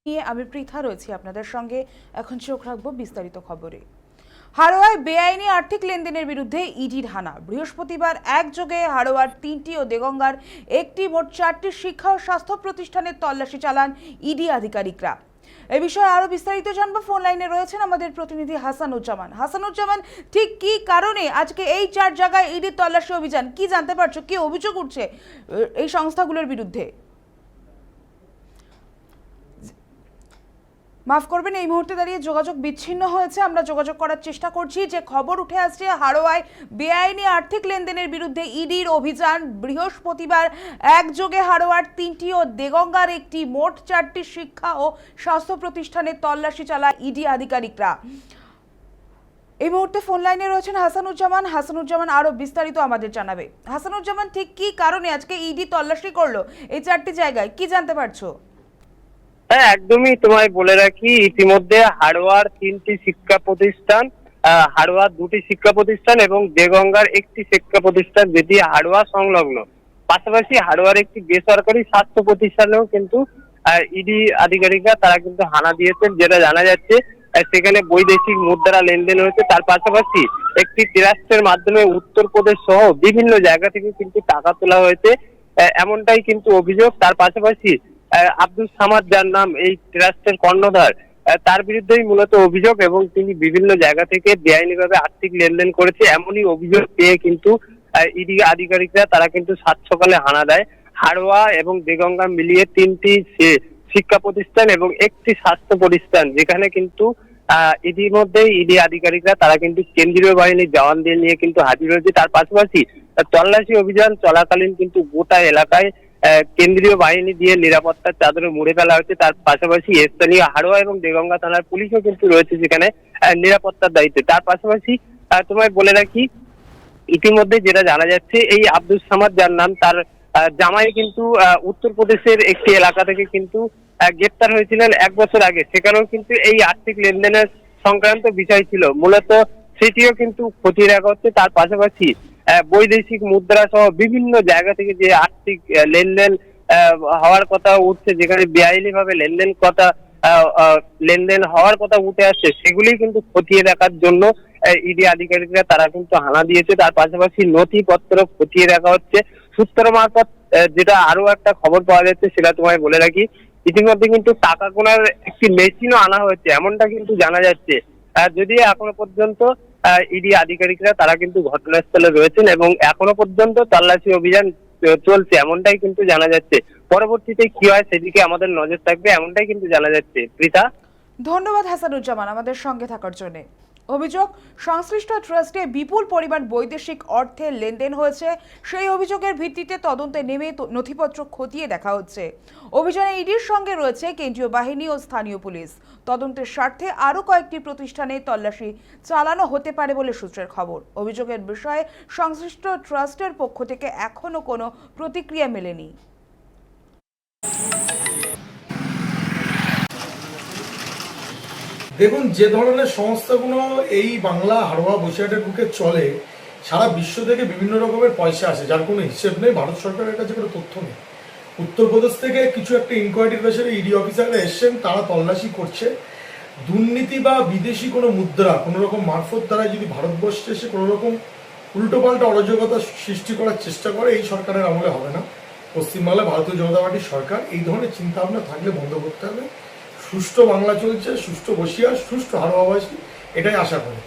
নিয়ে আমি পৃথা রয়েছি আপনাদের সঙ্গে। এখন চোখ রাখবো বিস্তারিত খবরে। হাড়োয়ায় বেআইনি আর্থিক লেনদেনের বিরুদ্ধে ইডির হানা। বৃহস্পতিবার একযোগে হাড়োয়ার 3টি ও দেগঙ্গার একটি মোট 4টি শিক্ষা ও স্বাস্থ্য প্রতিষ্ঠানের তল্লাশি চালান ইডি আধিকারিকরা। এই বিষয়ে আরো বিস্তারিত জানবো। ফোন লাইনে রয়েছেন আমাদের প্রতিনিধি হাসানুজ্জামান। হাসানুজ্জামান, ঠিক কি কারণে আজকে এই 4 জায়গায় ইডির তল্লাশি অভিযান, কি জানতে পারছো, কি অভিযোগ উঠছে এই সংস্থাগুলোর বিরুদ্ধে? মাফ করবেন, এই মুহূর্তে দাঁড়িয়ে যোগাযোগ বিচ্ছিন্ন হয়েছে। আমরা যোগাযোগ করার চেষ্টা করছি। যে খবর উঠে আসছে, হাড়োয়ায় বেআইনি আর্থিক লেনদেনের বিরুদ্ধে ইডির অভিযান। বৃহস্পতিবার একযোগে হাড়োয়ার 3টি ও দেগঙ্গার একটি মোট 4টি শিক্ষা ও স্বাস্থ্য প্রতিষ্ঠানের তল্লাশি চালায় ইডি আধিকারিকরা। এই মুহূর্তে ফোন লাইনে রয়েছেন হাসানুজ্জামান। হাসানুজ্জামান আরো বিস্তারিত আমাদের জানাবে। হাসানুজ্জামান, ঠিক কি কারণে আজকে ইডি তল্লাশি করলো এই 4টি জায়গায়, কি জানতে পারছো? হ্যাঁ, একদমই। তোমায় বলে রাখি, ইতিমধ্যে হাড়োয়ার 3টি শিক্ষা প্রতিষ্ঠান, হাড়োয়ার 2টি শিক্ষা প্রতিষ্ঠান এবং দেগঙ্গার একটি শিক্ষা প্রতিষ্ঠান যেটি হাড়োয়া সংলগ্ন, পাশাপাশি হাড়োয়ার একটি বেসরকারি স্বাস্থ্য প্রতিষ্ঠানেও কিন্তু ইডি আধিকারিকরা তারা কিন্তু হানা দিয়েছেন। যেটা জানা যাচ্ছে সেখানে বৈদেশিক মুদ্রা লেনদেন হয়েছে। তার পাশাপাশি একটি ট্রাস্টের মাধ্যমে উত্তরপ্রদেশ সহ বিভিন্ন জায়গা থেকে কিন্তু টাকা তোলা হয়েছে, এমনটাই কিন্তু অভিযোগ। তার পাশাপাশি আব্দুল সামাদ, যার নাম এই ট্রাস্টের কর্ণধার, তার বিরুদ্ধেই মূলত অভিযোগ এবং তিনি বিভিন্ন জায়গা থেকে বেআইনিভাবে আর্থিক লেনদেন করেছে এমনই অভিযোগ পেয়ে কিন্তু ইডি আধিকারিকরা তারা কিন্তু সাত সকালে হানা দেয়। হাড়োয়া এবং দেগঙ্গা মিলিয়ে 3টি শিক্ষা প্রতিষ্ঠান এবং একটি স্বাস্থ্য প্রতিষ্ঠান, যেখানে কিন্তু ইতিমধ্যেই ইডি আধিকারিকরা তারা কিন্তু কেন্দ্রীয় বাহিনীর জওয়ানদের নিয়ে কিন্তু হাজির হয়েছে। তার পাশাপাশি তল্লাশি অভিযান চলাকালীন কিন্তু গোটা এলাকায় কেন্দ্রীয় বাহিনী দিয়ে নিরাপত্তার চাদরে মুড়ে ফেলা হয়েছে। তার পাশাপাশি স্থানীয় হাড়োয়া এবং দেগঙ্গা থানার পুলিশও কিন্তু রয়েছে যেখানে নিরাপত্তার দায়িত্বে। তার পাশাপাশি তোমায় বলে রাখি, ইতিমধ্যে যেটা জানা যাচ্ছে, এই আব্দুল সামাদ, যার নাম, তার জামাই কিন্তু উত্তরপ্রদেশের একটি এলাকা থেকে কিন্তু গ্রেপ্তার হয়েছিলেন 1 বছর আগে। সেখানেও কিন্তু এই আর্থিক লেনদেনের সংক্রান্ত বিষয় ছিল, মূলত সেটিও কিন্তু খতিয়ে রাখা হচ্ছে। তার পাশাপাশি বৈদেশিক মুদ্রা সহ বিভিন্ন জায়গা থেকে যে আর্থিক লেনদেন হওয়ার কথা উঠছে, যেখানে বেআইনি ভাবে লেনদেন হওয়ার কথা উঠে আসছে, সেগুলি কিন্তু খতিয়ে রাখার জন্য ইডি আধিকারিকরা তারা কিন্তু হানা দিয়েছে। তার পাশাপাশি নথিপত্র খতিয়ে রাখা হচ্ছে সূত্র মারফত। যেটা আরো একটা খবর পাওয়া যাচ্ছে, সেটা তোমায় বলে রাখি, ইতিমধ্যে কিন্তু টাকা গোনার একটি মেশিনও আনা হয়েছে, এমনটা কিন্তু জানা যাচ্ছে। যদিও এখনো পর্যন্ত ইডি আধিকারিকরা তারা কিন্তু ঘটনাস্থলে রয়েছেন এবং এখনো পর্যন্ত তল্লাশি অভিযান চলছে, এমনটাই কিন্তু জানা যাচ্ছে। পরবর্তীতে কি হয় সেদিকে আমাদের নজর থাকবে, এমনটাই কিন্তু জানা যাচ্ছে। পৃথা, ধন্যবাদ হাসানুজ্জামান আমাদের সঙ্গে থাকার জন্য। অভিযোগ, সংশ্লিষ্ট ট্রাস্টে বিপুল পরিমাণ বৈদেশিক অর্থের লেনদেন হয়েছে। সেই অভিযোগের ভিত্তিতে তদন্তে নেমে নথিপত্র খতিয়ে দেখা হচ্ছে। অভিযানে ইডির সঙ্গে রয়েছে কেন্দ্রীয় বাহিনী ও স্থানীয় পুলিশ। তদন্তের স্বার্থে আরও কয়েকটি প্রতিষ্ঠানে তল্লাশি চালানো হতে পারে বলে সূত্রের খবর। অভিযোগের বিষয়ে সংশ্লিষ্ট ট্রাস্টের পক্ষ থেকে এখনও কোনো প্রতিক্রিয়া মেলেনি। দেখুন, যে ধরনের সংস্থাগুলো এই বাংলা হাড়োয়া বসিরহাটের বুকে চলে, সারা বিশ্ব থেকে বিভিন্ন রকমের পয়সা আসে, যার কোনো হিসেব নেই, ভারত সরকারের কাছে কোনো তথ্য নেই। উত্তরপ্রদেশ থেকে কিছু একটা ইনকোয়ারির প্রেসারে ইডি অফিসাররা এসছেন, তারা তল্লাশি করছে। দুর্নীতি বা বিদেশি কোনো মুদ্রা কোনো রকম মারফত দ্বারা যদি ভারতবর্ষে এসে কোনো রকম উল্টোপাল্টা অরাজকতা সৃষ্টি করার চেষ্টা করে, এই সরকারের আমলে হবে না। পশ্চিমবাংলায় ভারতীয় জনতা পার্টির সরকার, এই ধরনের চিন্তাভাবনা থাকলে বন্ধ করতে হবে। সুষ্ঠু বাংলা চলছে, সুষ্ঠু বসিরহাট, সুষ্ঠু হাড়োয়াবাসী, এটাই আশা করি।